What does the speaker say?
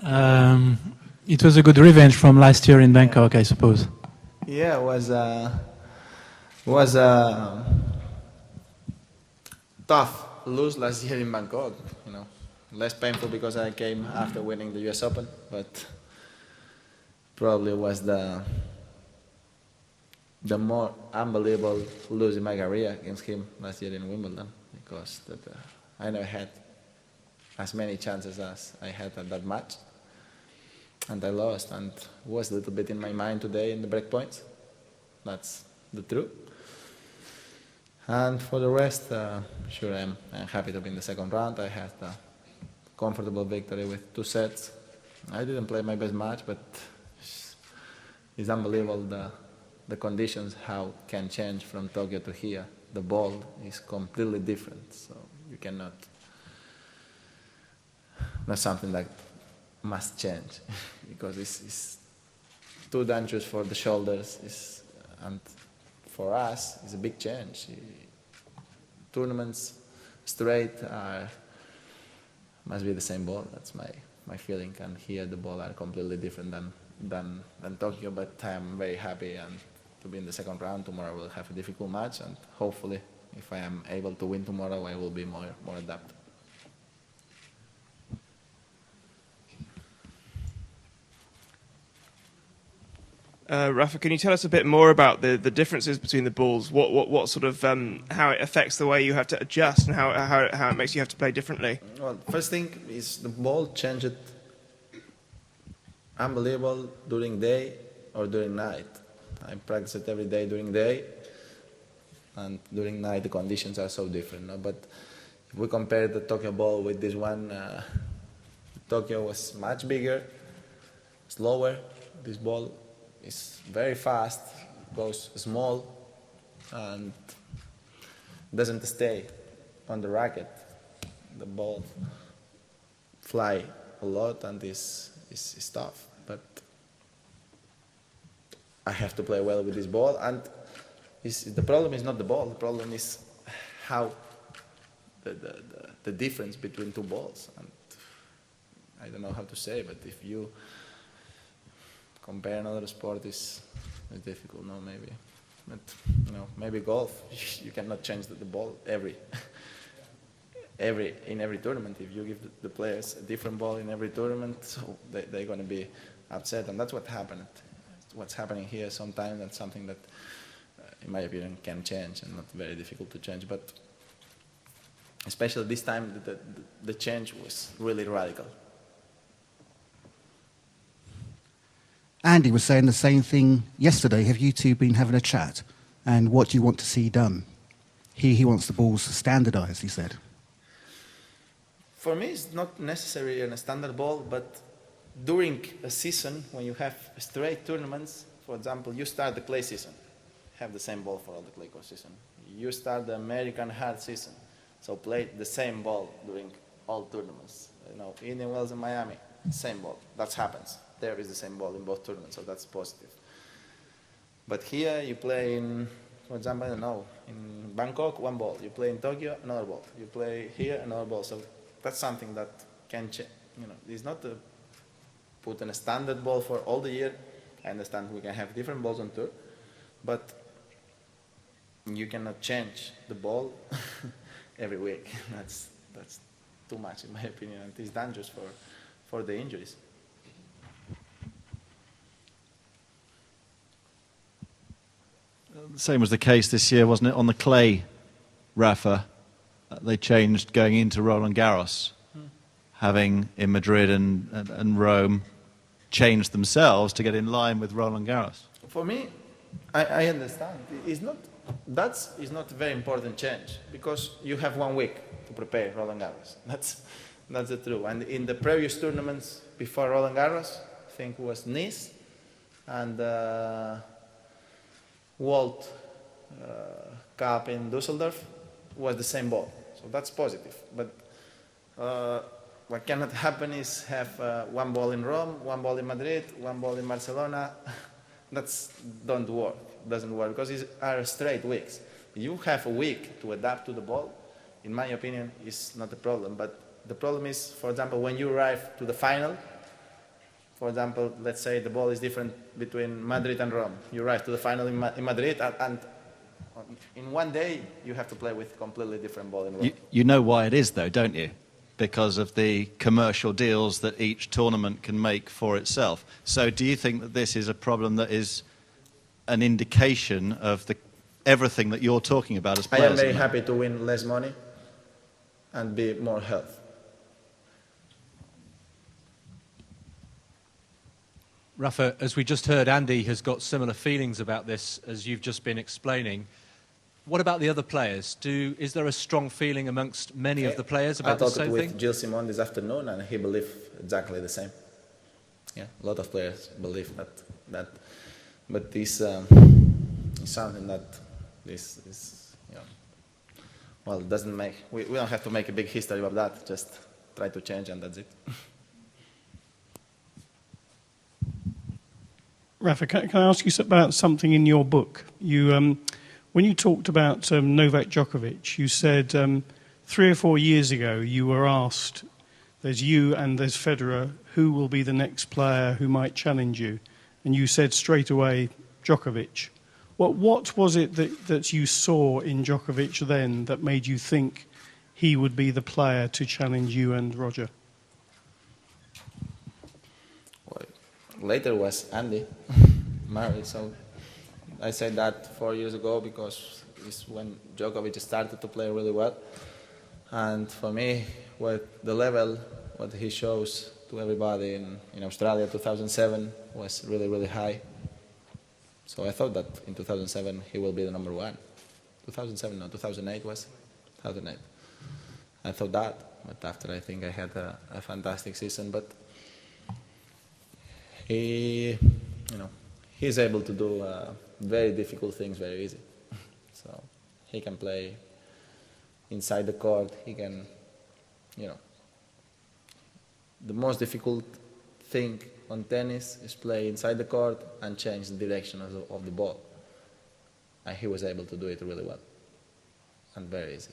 Um, it was a good revenge from last year in Bangkok, I suppose. Yeah, it was tough lose last year in Bangkok. You know, less painful because I came after winning the U.S. Open, but probably was the more unbelievable lose in my career against him last year in Wimbledon, because I never had as many chances as I had at that match, and I lost, and was a little bit in my mind today in the break points. That's the truth. And for the rest, sure, I'm happy to be in the second round. I had a comfortable victory with 2 sets. I didn't play my best match, but it's unbelievable the conditions, how can change from Tokyo to here. The ball is completely different, so you cannot, not something that must change because it's too dangerous for the shoulders, and for us it's a big change. Tournaments straight must be the same ball. That's my feeling, and here the ball are completely different than Tokyo, but I'm very happy and to be in the second round. Tomorrow we'll have a difficult match, and hopefully if I am able to win tomorrow I will be more adapted. Rafa, can you tell us a bit more about the differences between the balls? What sort of how it affects the way you have to adjust and how it makes you have to play differently? Well, first thing is the ball changed unbelievable during day or during night. I practice it every day during day, and during night the conditions are so different. No? But if we compare the Tokyo ball with this one, Tokyo was much bigger, slower. This ball is very fast, goes small, and doesn't stay on the racket. The ball fly a lot and is tough. But I have to play well with this ball, and the problem is not the ball. The problem is how the difference between 2 balls. And I don't know how to say, but if you compare another sport, is difficult, no, maybe. But, maybe golf, you cannot change the ball in every tournament. If you give the players a different ball in every tournament, so they're going to be upset, and that's what happened. What's happening here sometimes, that's something that, in my opinion, can change and not very difficult to change. But especially this time, the change was really radical. Andy was saying the same thing yesterday. Have you two been having a chat? And what do you want to see done? He wants the balls standardised, he said. For me, it's not necessarily a standard ball, but during a season, when you have straight tournaments, for example, you start the clay season, have the same ball for all the clay court season. You start the American hard season, so play the same ball during all tournaments. Indian Wells and Miami, same ball. That happens. There is the same ball in both tournaments, so that's positive. But here you play in, for example, I don't know, in Bangkok, 1 ball. You play in Tokyo, another ball. You play here, another ball. So that's something that can change. It's not to put in a standard ball for all the year. I understand we can have different balls on tour, but you cannot change the ball every week. That's too much, in my opinion, and it's dangerous for the injuries. The same was the case this year, wasn't it? On the clay, Rafa, they changed going into Roland Garros, having in Madrid and Rome changed themselves to get in line with Roland Garros. For me, I understand. That is not a very important change, because you have 1 week to prepare Roland Garros. That's the truth. And in the previous tournaments before Roland Garros, I think it was Nice and World Cup in Düsseldorf, was the same ball. So that's positive. But what cannot happen is have 1 ball in Rome, 1 ball in Madrid, 1 ball in Barcelona. Doesn't work, because these are straight weeks. You have a week to adapt to the ball, in my opinion, is not a problem. But the problem is, for example, when you arrive to the final, For example, let's say the ball is different between Madrid and Rome. You arrive to the final in Madrid, and in one day you have to play with completely different ball in Rome. You know why it is, though, don't you? Because of the commercial deals that each tournament can make for itself. So do you think that this is a problem that is an indication of everything that you're talking about as I players? am very happy to win less money and be more health. Rafa, as we just heard, Andy has got similar feelings about this as you've just been explaining. What about the other players? Is there a strong feeling amongst many of the players about the same I talked thing? with Gilles Simon this afternoon, and he believed exactly the same. Yeah, a lot of players believe that. But this is something that this is, well, it doesn't make. We don't have to make a big history of that. Just try to change, and that's it. Rafa, can I ask you about something in your book? When you talked about Novak Djokovic, you said 3 or 4 years ago you were asked, there's you and there's Federer, who will be the next player who might challenge you? And you said straight away, Djokovic. What was it that you saw in Djokovic then that made you think he would be the player to challenge you and Roger? Later was Andy Murray, so I said that 4 years ago because it's when Djokovic started to play really well. And for me, what he shows to everybody in Australia 2007 was really, really high. So I thought that in 2007 he will be the number one. 2007, no, 2008 was? 2008. I thought that, but after I think I had a fantastic season, but he's able to do very difficult things very easy. So he can play inside the court. He can, the most difficult thing on tennis is play inside the court and change the direction of the ball. And he was able to do it really well and very easy.